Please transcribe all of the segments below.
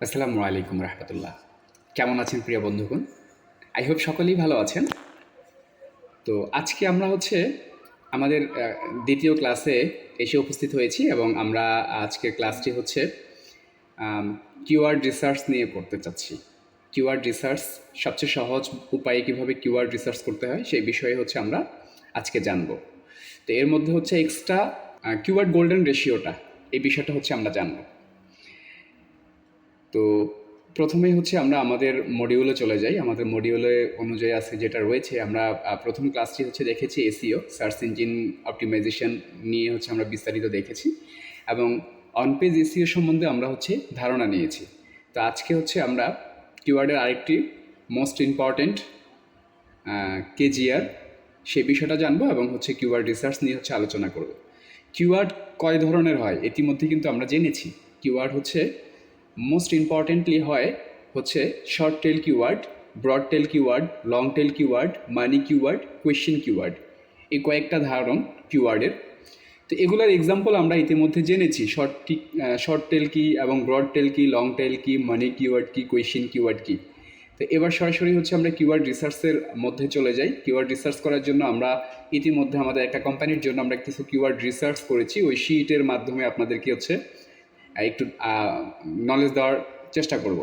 আসসালামু আলাইকুম রহমতুল্লাহ। কেমন আছেন প্রিয় বন্ধুগণ? আই হোপ সকলেই ভালো আছেন। তো আজকে আমরা আমাদের দ্বিতীয় ক্লাসে এসে উপস্থিত হয়েছি এবং আমরা আজকের ক্লাসটি কিওয়ার্ড রিসার্চ নিয়ে করতে চাচ্ছি। কিওয়ার্ড রিসার্চ সবচেয়ে সহজ উপায়ে কীভাবে কিওয়ার্ড রিসার্চ করতে হয় সেই বিষয়ে আমরা আজকে জানব। তো এর মধ্যে এক্সট্রা কিওয়ার্ড গোল্ডেন রেশিওটা, এই বিষয়টা আমরা জানব। তো প্রথমেই আমরা আমাদের মডিউলে চলে যাই। আমাদের মডিউলে অনুযায়ী আছে যেটা রয়েছে, আমরা প্রথম ক্লাসটি দেখেছি এসইও, সার্চ ইঞ্জিন অপটিমাইজেশন নিয়ে আমরা বিস্তারিত দেখেছি এবং অন পেজ এসইও সম্বন্ধে আমরা ধারণা নিয়েছি। তো আজকে আমরা কিওয়ার্ডের আরেকটি মোস্ট ইম্পর্ট্যান্ট কেজিআর সেই বিষয়টা জানবো এবং কিওয়ার্ড রিসার্চ নিয়ে আলোচনা করব। কিওয়ার্ড কয় ধরনের হয় ইতিমধ্যে কিন্তু আমরা জেনেছি। কিওয়ার্ড মোস্ট ইম্পর্টেন্টলি হয় short tail keyword, broad tail keyword, long tail keyword, money keyword, question keyword, এই কয়েকটা ধারণ কিওয়ার্ডের। তো এগুলোর এক্সাম্পল আমরা ইতিমধ্যে জেনেছি, শর্ট টেল কি এবং ব্রড টেল কি, লং টেল কি, মানি কিওয়ার্ড কি, কোয়েশ্চেন কিওয়ার্ড কি। তো এবার সরাসরি আমরা কিওয়ার্ড রিসার্চের মধ্যে চলে যাই। কিওয়ার্ড রিসার্চ করার জন্য আমরা ইতিমধ্যে আমাদের একটা কোম্পানির জন্য আমরা কিছু কিওয়ার্ড রিসার্চ করেছি। ওই শিটের মাধ্যমে আপনাদেরকে একটু নলেজ দেওয়ার চেষ্টা করব।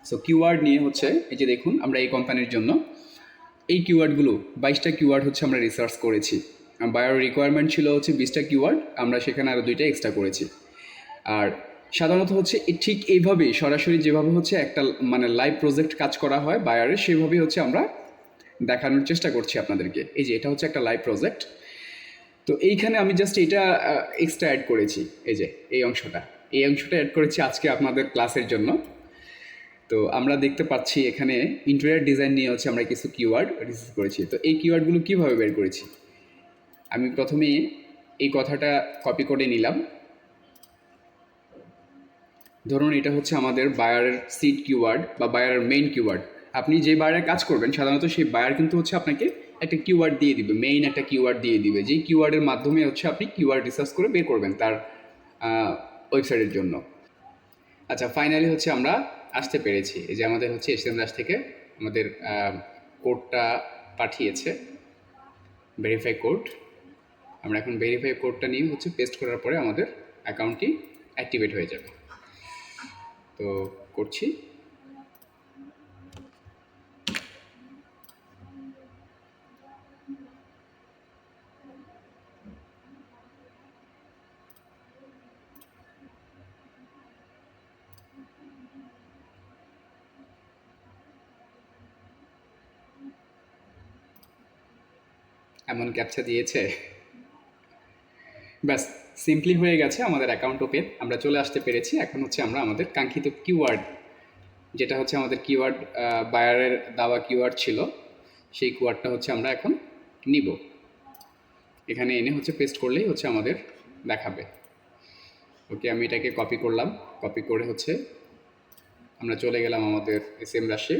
সো কিওয়ার্ড নিয়ে এই যে দেখুন, আমরা এই কোম্পানির জন্য এই কিওয়ার্ডগুলো 22টা কিওয়ার্ড আমরা রিসার্চ করেছি। বায়ার রিকোয়ারমেন্ট ছিল 20টা কিওয়ার্ড, আমরা সেখানে আরও 2টা এক্সট্রা করেছি। আর সাধারণত ঠিক এইভাবেই সরাসরি যেভাবে একটা লাইভ প্রজেক্ট কাজ করা হয় বায়ারের, সেভাবেই আমরা দেখানোর চেষ্টা করছি আপনাদেরকে। এই যে এটা একটা লাইভ প্রজেক্ট। তো এইখানে আমি জাস্ট এটা এক্সট্রা অ্যাড করেছি, এই যে এই অংশটা অ্যাড করেছি আজকে আপনাদের ক্লাসের জন্য। তো আমরা দেখতে পাচ্ছি এখানে ইন্টেরিয়র ডিজাইন নিয়ে আমরা কিছু কিওয়ার্ড রিসার্চ করেছি। তো এই কিওয়ার্ডগুলো কীভাবে বের করেছি, আমি প্রথমে এই কথাটা কপি করে নিলাম। ধরুন এটা আমাদের বায়ারের সিড কিওয়ার্ড বা বায়ারের মেইন কিওয়ার্ড। আপনি যে বায়ারে কাজ করবেন সাধারণত সেই বায়ার কিন্তু আপনাকে একটা কিওয়ার্ড দিয়ে দিবে, মেইন একটা কিওয়ার্ড দিয়ে দিবে, যেই কিওয়ার্ডের মাধ্যমে আপনি কিওয়ার্ড রিসার্চ করে বের করবেন তার ওয়েবসাইটের জন্য। আচ্ছা, ফাইনালি আমরা আসতে পেরেছি। এই যে আমাদের এসএম দাস থেকে আমাদের কোডটা পাঠিয়েছে, ভেরিফাই কোড। আমরা এখন ভেরিফাই কোডটা নিয়ে পেস্ট করার পরে আমাদের অ্যাকাউন্টটি অ্যাক্টিভেট হয়ে যাবে। তো করছি। এমন ক্যাপচা দিয়েছে, ব্যাস সিম্পলি হয়ে গেছে আমাদের অ্যাকাউন্ট ওপেন। আমরা চলে আসতে পেরেছি। এখন আমরা আমাদের কাঙ্ক্ষিত কিওয়ার্ড, যেটা আমাদের কিওয়ার্ড বায়ারের দাওয়া কিওয়ার্ড ছিল, সেই কিওয়ার্ডটা আমরা এখন নিব। এখানে এনে পেস্ট করলেই আমাদের দেখাবে। ওকে, আমি এটাকে কপি করলাম। কপি করে আমরা চলে গেলাম আমাদের এসএম রাশে।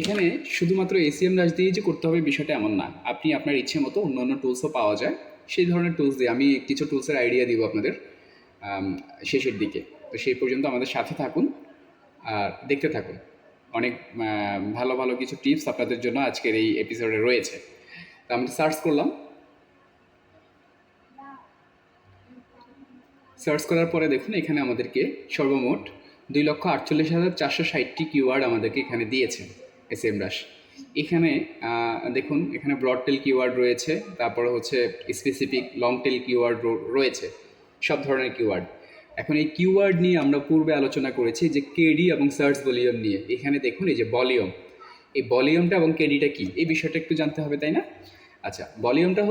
এখানে শুধুমাত্র এসিএম রাশ দিয়ে যে করতে হবে বিষয়টা এমন না, আপনি আপনার ইচ্ছে মতো অন্য অন্য টুলসও পাওয়া যায়। সেই ধরনের টুলস দিয়ে আমি কিছু টুলসের আইডিয়া দিব আপনাদের শেষের দিকে। তো সেই পর্যন্ত আমাদের সাথে থাকুন আর দেখতে থাকুন। অনেক ভালো ভালো কিছু টিপস আপনাদের জন্য আজকের এই এপিসোডে রয়েছে। তো আমি সার্চ করলাম। সার্চ করার পরে দেখুন এখানে আমাদেরকে সর্বমোট 2,48,460টি কিওয়ার্ড আমাদেরকে এখানে দিয়েছে এসএম রাশ। এখানে দেখুন, এখানে ব্রড টেল কিওয়ার্ড রয়েছে, তারপরে স্পেসিফিক লং টেল কিওয়ার্ড রয়েছে, সব ধরনের কিওয়ার্ড। এখন এই কিওয়ার্ড নিয়ে আমরা পূর্বে আলোচনা করেছি যে কেডি এবং সার্চ ভলিউম নিয়ে। এখানে দেখুন এই যে ভলিউম, এই ভলিউমটা এবং কেডিটা কি, এই বিষয়টা একটু জানতে হবে, তাই না? আচ্ছা, ভলিউমটা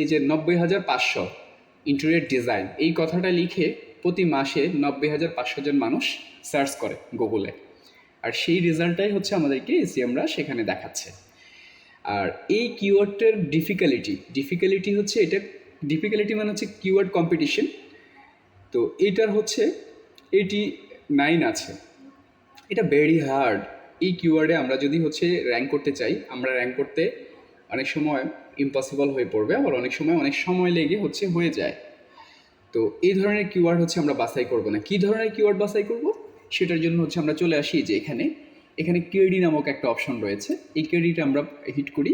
এই যে 90,500 ইন্টেরিয়র ডিজাইন, এই কথাটা লিখে প্রতি মাসে 90,500 জন মানুষ সার্চ করে গুগলে, আর সেই রেজাল্টটাই আমাদেরকে এসিএম রাশ সেখানে দেখাচ্ছে। আর এই কিওয়ার্ডটার ডিফিকাল্টি এটা ডিফিকাল্টি মানে কিওয়ার্ড কম্পিটিশন। তো এটার 89 আছে। এটা ভেরি হার্ড। এই কিওয়ার্ডে আমরা যদি র্যাঙ্ক করতে চাই, আমরা র্যাঙ্ক করতে অনেক সময় ইম্পসিবল হয়ে পড়বে, আবার অনেক সময় লেগে হয়ে যায়। তো এই ধরনের কিওয়ার্ড আমরা বাছাই করব না। কী ধরনের কিওয়ার্ড বাছাই করব? সেটার জন্য হচ্ছে আমরা চলে আসি যে এখানে এখানে কেডি নামক একটা অপশন রয়েছে। এই কেডিটা আমরা হিট করি।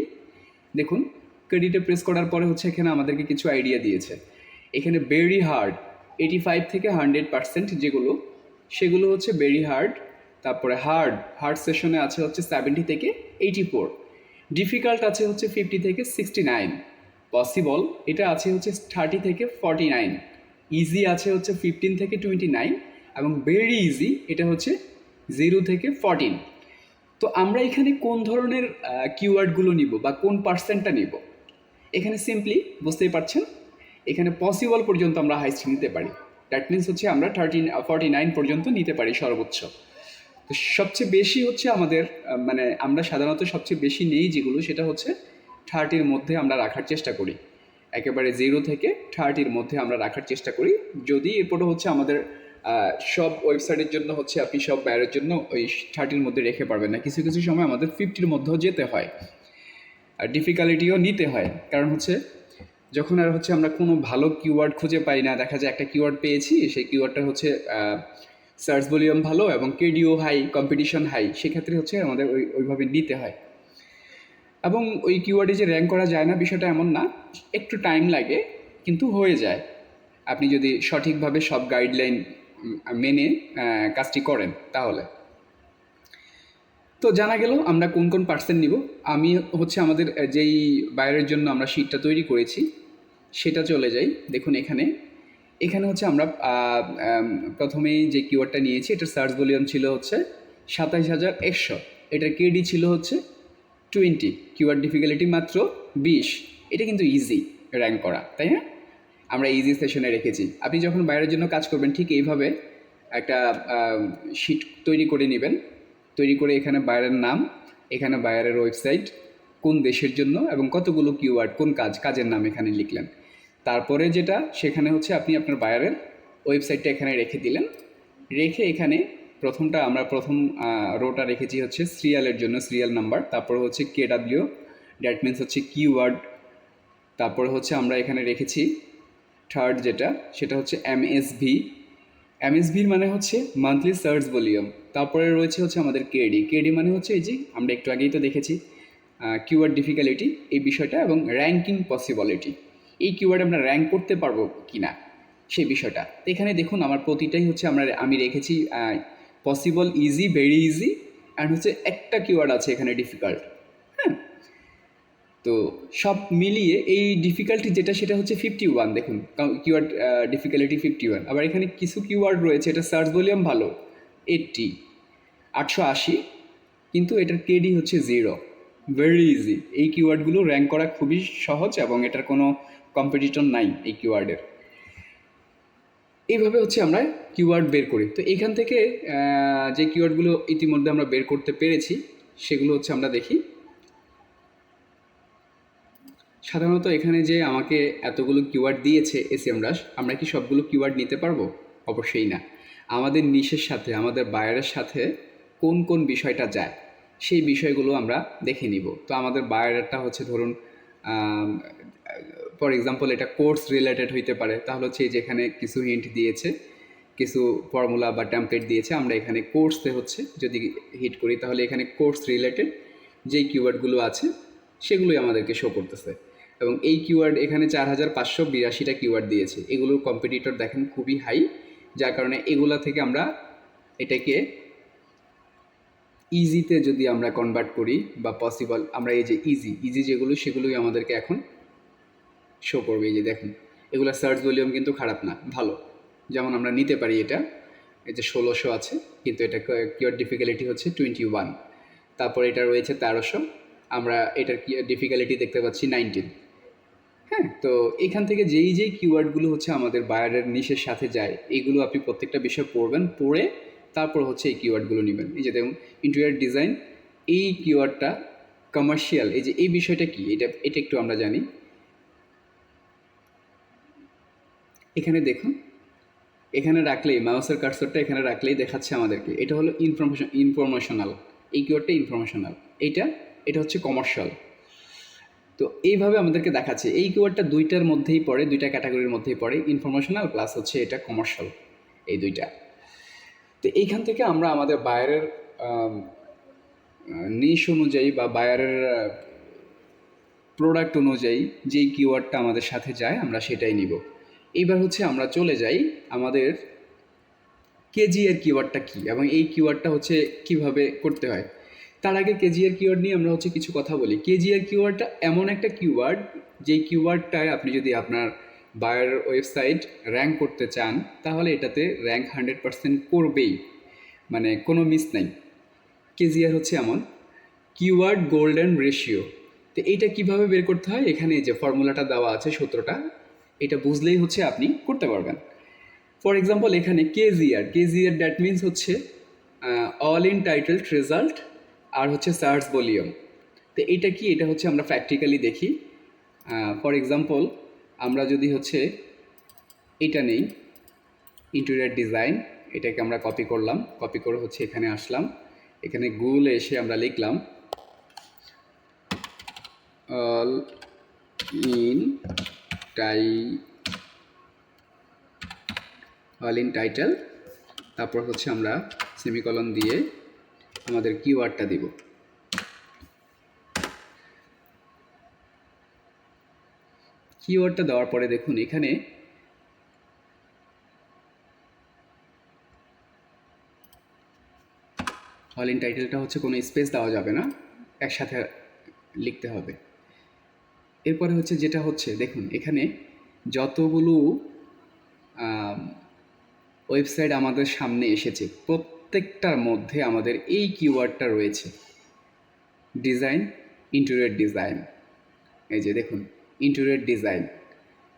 দেখুন কেডিটে প্রেস করার পরে হচ্ছে এখানে আমাদেরকে কিছু আইডিয়া দিয়েছে। এখানে ভেরি হার্ড 85 থেকে 100% যেগুলো সেগুলো হচ্ছে ভেরি হার্ড। তারপরে হার্ড সেশনে আছে হচ্ছে 70 থেকে 84, ডিফিকাল্ট আছে হচ্ছে 50 থেকে 69, পসিবল এটা আছে হচ্ছে 30 থেকে 49, ইজি আছে হচ্ছে 15 থেকে 29 এবং ভেরি ইজি এটা হচ্ছে 0 থেকে 14। তো আমরা এখানে কোন ধরনের কিওয়ার্ডগুলো নিব বা কোন পার্সেন্টটা নিব, এখানে সিম্পলি বুঝতেই পারছেন এখানে পসিবল পর্যন্ত আমরা হাইস্ট নিতে পারি। দ্যাট মিনস হচ্ছে আমরা 49 পর্যন্ত নিতে পারি সর্বোচ্চ। তো সবচেয়ে বেশি হচ্ছে আমাদের মানে আমরা সাধারণত সবচেয়ে বেশি নেই যেগুলো সেটা হচ্ছে 30-র মধ্যে আমরা রাখার চেষ্টা করি, একেবারে 0 থেকে 30-র মধ্যে আমরা রাখার চেষ্টা করি। যদি এরপরে হচ্ছে আমাদের সব ওয়েবসাইটের জন্য হচ্ছে আপনি সব বায়ারের জন্য ওই 30-র মধ্যে রেখে পারবেন না, কিছু কিছু সময় আমাদের 50-র মধ্যেও যেতে হয় আর ডিফিকাল্টিও নিতে হয়। কারণ হচ্ছে যখন আর হচ্ছে আমরা কোনো ভালো কিওয়ার্ড খুঁজে পাই না, দেখা যায় একটা কিওয়ার্ড পেয়েছি, সেই কিওয়ার্ডটা হচ্ছে সার্চ ভলিউম ভালো এবং কেডিও হাই, কম্পিটিশন হাই, সেক্ষেত্রে হচ্ছে আমাদের ওইভাবে নিতে হয়। এবং ওই কিওয়ার্ডে যে র্যাঙ্ক করা যায় না বিষয়টা এমন না, একটু টাইম লাগে কিন্তু হয়ে যায় আপনি যদি সঠিকভাবে সব গাইডলাইন মেনে কাজটি করেন তাহলে। তো জানা গেল আমরা কোন কোন পার্সেন্ট নিব। আমি হচ্ছে আমাদের যেই বায়ারের জন্য আমরা শিটটা তৈরি করেছি সেটা চলে যাই। দেখুন এখানে হচ্ছে আমরা প্রথমেই যে কিওয়ার্ডটা নিয়েছি এটার সার্চ ভলিউম ছিল হচ্ছে 27,100, এটার কেডি ছিল হচ্ছে 20, কিওয়ার্ড ডিফিকাল্টি মাত্র 20। এটা কিন্তু ইজি র্যাঙ্ক করা, তাই না? আমরা ইজি সেশনে রেখেছি। আপনি যখন বাইরের জন্য কাজ করবেন ঠিক এইভাবে একটা শিট তৈরি করে নেবেন। তৈরি করে এখানে বায়ারের নাম, এখানে বায়ারের ওয়েবসাইট, কোন দেশের জন্য এবং কতগুলো কিওয়ার্ড, কোন কাজের নাম এখানে লিখলেন। তারপরে যেটা সেখানে হচ্ছে আপনি আপনার বায়ারের ওয়েবসাইটটা এখানে রেখে দিলেন। রেখে এখানে আমরা প্রথম রোটা রেখেছি হচ্ছে সিরিয়ালের জন্য সিরিয়াল নাম্বার, তারপর হচ্ছে কেডাব্লিউ, দ্যাট মিনস হচ্ছে কিওয়ার্ড। তারপরে হচ্ছে আমরা এখানে রেখেছি থার্ড যেটা সেটা হচ্ছে এমএসভির মানে হচ্ছে মান্থলি সার্চ ভলিউম। তারপরে রয়েছে হচ্ছে আমাদের কেডি মানে হচ্ছে এই যে আমরা একটু আগেই তো দেখেছি কিওয়ার্ড ডিফিকাল্টি এই বিষয়টা, এবং র্যাঙ্কিং পসিবিলিটি, এই কিওয়ার্ড আমরা র্যাঙ্ক করতে পারবো কি না সেই বিষয়টা। তো এখানে দেখুন আমার প্রতিটাই হচ্ছে আমি রেখেছি possible, easy, very easy, and হচ্ছে একটা কিওয়ার্ড আছে এখানে ডিফিকাল্ট। হ্যাঁ, তো সব মিলিয়ে এই ডিফিকাল্টি যেটা সেটা হচ্ছে 51। দেখুন কিওয়ার্ড ডিফিকাল্টি 51। আবার এখানে কিছু কিওয়ার্ড রয়েছে এটা সার্চ ভলিউম ভালো 80, 880, কিন্তু এটার কেডি হচ্ছে 0, ভেরি ইজি। এই কিওয়ার্ডগুলো র্যাঙ্ক করা খুবই সহজ এবং এটার কোনো কম্পিটিটর নাই এই কিওয়ার্ডের। এইভাবে হচ্ছে আমরা কিওয়ার্ড বের করি। তো এইখান থেকে যে কিওয়ার্ডগুলো ইতিমধ্যে আমরা বের করতে পেরেছি সেগুলো হচ্ছে আমরা দেখি। সাধারণত এখানে যে আমাকে এতগুলো কিওয়ার্ড দিয়েছে এসএমরাশ, আমরা কি সবগুলো কিওয়ার্ড নিতে পারবো? অবশ্যই না। আমাদের নিশের সাথে, আমাদের বায়ারের সাথে কোন কোন বিষয়টা যায় সেই বিষয়গুলো আমরা দেখে নিব। তো আমাদের বায়ারটা হচ্ছে ধরুন ফর এক্সাম্পল এটা কোর্স রিলেটেড হইতে পারে, তাহলে হচ্ছে যেখানে কিছু হিন্ট দিয়েছে, কিছু ফর্মুলা বা টেমপ্লেট দিয়েছে, আমরা এখানে কোর্সে হচ্ছে যদি হিট করি তাহলে এখানে কোর্স রিলেটেড যেই কিওয়ার্ডগুলো আছে সেগুলোই আমাদেরকে শো করতেছে। এবং এই কিওয়ার্ড এখানে 4,582টা কিওয়ার্ড দিয়েছে। এগুলোর কম্পিটিটর দেখেন খুবই হাই, যার কারণে এগুলা থেকে আমরা এটাকে ইজিতে যদি আমরা কনভার্ট করি বা পসিবল, আমরা এই যে ইজি যেগুলো সেগুলোই আমাদেরকে এখন শো করবে। এই যে দেখুন এগুলো সার্চ ভলিউম কিন্তু খারাপ না, ভালো। যেমন আমরা নিতে পারি এটা, এই যে 1600 আছে, কিন্তু এটা কিওয়ার্ড ডিফিকাল্টি হচ্ছে 21। তারপর এটা রয়েছে 1300, আমরা এটার ডিফিকাল্টি দেখতে পাচ্ছি 19। হ্যাঁ, তো এখান থেকে যেই কিওয়ার্ডগুলো হচ্ছে আমাদের বায়ারের নিশের সাথে যায় এইগুলো আপনি প্রত্যেকটা বিষয় পড়বেন, পড়ে তারপর হচ্ছে এই কিওয়ার্ডগুলো নেবেন। এই যে দেখুন ইন্টেরিয়র ডিজাইন, এই কিওয়ার্ডটা কমার্শিয়াল, এই যে এই বিষয়টা কি এটা একটু আমরা জানি। এখানে দেখুন, এখানে রাখলেই মাউসের কার্সরটা এখানে রাখলেই দেখাচ্ছে আমাদেরকে এটা হলো ইনফরমেশনাল, এই কিওয়ার্ডটা ইনফরমেশনাল, এটা হচ্ছে কমার্শিয়াল। তো এইভাবে আমাদেরকে দেখাচ্ছে এই কিওয়ার্ডটা দুইটার মধ্যেই পড়ে, দুইটা ক্যাটাগরির মধ্যেই পড়ে, ইনফরমেশনাল প্লাস হচ্ছে এটা কমার্শিয়াল, এই দুইটা। তো তো এইখান থেকে আমরা আমাদের বায়ারের নিশ অনুযায়ী বা বায়ারের প্রোডাক্ট অনুযায়ী যেই কিওয়ার্ডটা আমাদের সাথে যায় আমরা সেটাই নিব। এইবার হচ্ছে আমরা চলে যাই আমাদের কেজি এর কিওয়ার্ডটা কী এবং এই কিওয়ার্ডটা হচ্ছে কিভাবে করতে হয়। তার আগে কেজি এর কিওয়ার্ড নিয়ে আমরা হচ্ছে কিছু কথা বলি। কেজি এর কিওয়ার্ডটা এমন একটা কিওয়ার্ড যেই কিওয়ার্ডটায় আপনি যদি আপনার বায়ার ওয়েবসাইট র্যাঙ্ক করতে চান তাহলে এটাতে র্যাঙ্ক 100% করবেই, মানে কোনো মিস নাই। কেজিআর হচ্ছে এমন কিওয়ার্ড গোল্ডেন রেশিও। তো এইটা কিভাবে বের করতে হয়, এখানে যে ফর্মুলাটা দেওয়া আছে সূত্রটা, এটা বুঝলেই হচ্ছে আপনি করতে পারবেন। ফর এক্সাম্পল এখানে কেজিআর দ্যাট মিনস হচ্ছে অল ইন টাইটেলড রেজাল্ট আর হচ্ছে সার্চ ভলিউম। তো এইটা কি, এটা হচ্ছে আমরা প্র্যাকটিক্যালি দেখি। ফর এক্সাম্পল আমরা যদি হচ্ছে এটা নেই, ইন্টেরিয়র ডিজাইন, এটাকে আমরা কপি করলাম, কপি করে হচ্ছে এখানে আসলাম, এখানে গুগলে এসে আমরা লিখলাম অল ইন টাইটেল, তারপর হচ্ছে আমরা সেমিকলন দিয়ে আমাদের কিওয়ার্ডটা দিব। কিওয়ার্ডটা দেওয়ার পরে দেখুন এখানে অল ইন টাইটেলটা হচ্ছে কোনো স্পেস দেওয়া যাবে না, একসাথে লিখতে হবে। এরপরে হচ্ছে যেটা হচ্ছে দেখুন এখানে যতগুলো ওয়েবসাইট আমাদের সামনে এসেছে প্রত্যেকটার মধ্যে আমাদের এই কিওয়ার্ডটা রয়েছে, ডিজাইন, ইন্টেরিয়র ডিজাইন। এই যে দেখুন ইন্টেরিয়র ডিজাইন।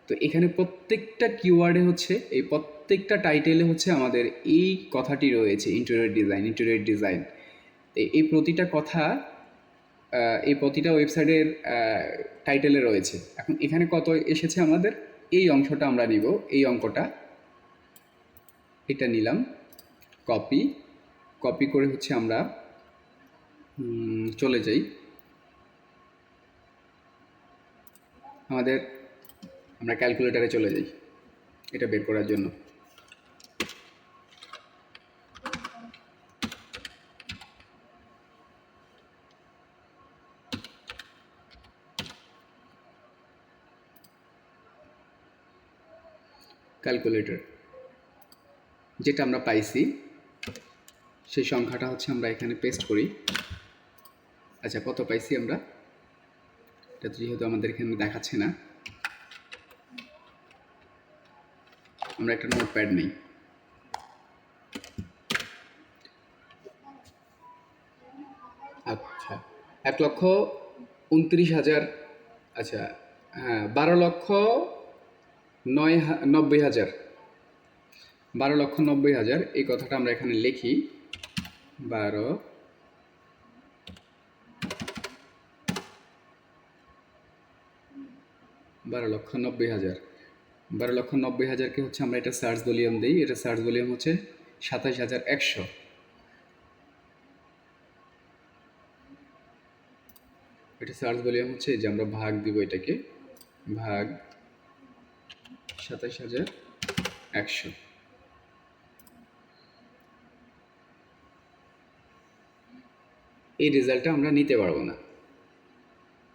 তো এখানে প্রত্যেকটা কিওয়ার্ডে হচ্ছে এই প্রত্যেকটা টাইটেলে হচ্ছে আমাদের এই কথাটি রয়েছে, ইন্টেরিয়র ডিজাইন। এই প্রতিটা কথা এই প্রতিটা ওয়েবসাইটের টাইটেলে রয়েছে। এখন এখানে কত এসেছে আমাদের, এই অংশটা আমরা নিব, এই অঙ্কটা এটা নিলাম, কপি করে হচ্ছে আমরা চলে যাই আমরা ক্যালকুলেটারে চলে যাই এটা বের করার জন্য। ক্যালকুলেটর যেটা আমরা পাইছি সেই সংখ্যাটা হচ্ছে আমরা এখানে পেস্ট করি। আচ্ছা কত পাইছি আমরা, এটা তো যেহেতু আমাদের এখানে দেখাচ্ছে না, আমরা একটা নোটপ্যাড নেই। আচ্ছা 1,29,000, আচ্ছা হ্যাঁ 12,90,000, 12,90,000 এই কথাটা আমরা এখানে লিখি। 12,90,000, 12,90,000কে হচ্ছে আমরা এটা সার্চ ভলিউম দিই, এটা সার্চ ভলিউম হচ্ছে 27,100। এটা সার্চ ভলিউম হচ্ছে যে আমরা ভাগ দিব, এটাকে ভাগ 27,100। এই রেজাল্টটা আমরা নিতে পারবো না,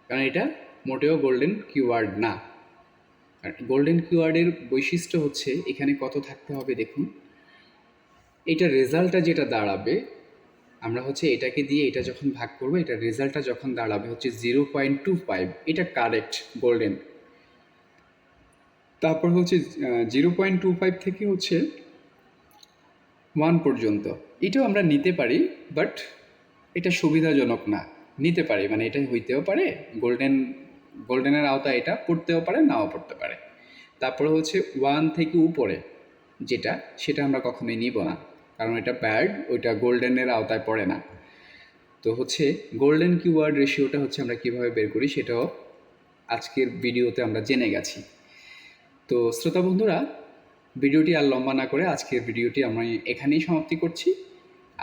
কারণ এটা মোটেও গোল্ডেন কিওয়ার্ড না। আর গোল্ডেন কিওয়ার্ডের বৈশিষ্ট্য হচ্ছে এখানে কত থাকতে হবে দেখুন, এটা রেজাল্টটা যেটা দাঁড়াবে আমরা হচ্ছে এটাকে দিয়ে এটা যখন ভাগ করবো, এটা রেজাল্টটা যখন দাঁড়াবে হচ্ছে 0.25, এটা কারেক্ট গোল্ডেন। তারপর হচ্ছে 0.25 থেকে হচ্ছে 1 পর্যন্ত, এটাও আমরা নিতে পারি, বাট এটা সুবিধাজনক না। নিতে পারি মানে এটা হইতেও পারে, গোল্ডেনের আওতায় এটা পড়তেও পারে, নাও পড়তে পারে। তারপরে হচ্ছে 1 থেকে উপরে যেটা, সেটা আমরা কখনোই নিব না, কারণ এটা ব্যাড, ওইটা গোল্ডেনের আওতায় পড়ে না। তো হচ্ছে গোল্ডেন কিওয়ার্ড রেশিওটা হচ্ছে আমরা কীভাবে বের করি সেটাও আজকের ভিডিওতে আমরা জেনে গেছি। তো শ্রোতা বন্ধুরা, ভিডিওটি আর লম্বা না করে আজকের ভিডিওটি আমি এখানেই সমাপ্তি করছি।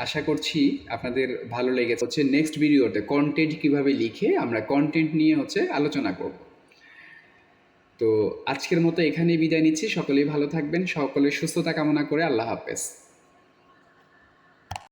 আশা করছি আপনাদের ভালো লেগেছে। হচ্ছে নেক্সট ভিডিওতে কন্টেন্ট কিভাবে লিখে আমরা কন্টেন্ট নিয়ে হচ্ছে আলোচনা করব। তো আজকের মতো এখানেই বিদায় নিচ্ছি। সকলেই ভালো থাকবেন, সকলের সুস্থতা কামনা করে আল্লাহ হাফেজ।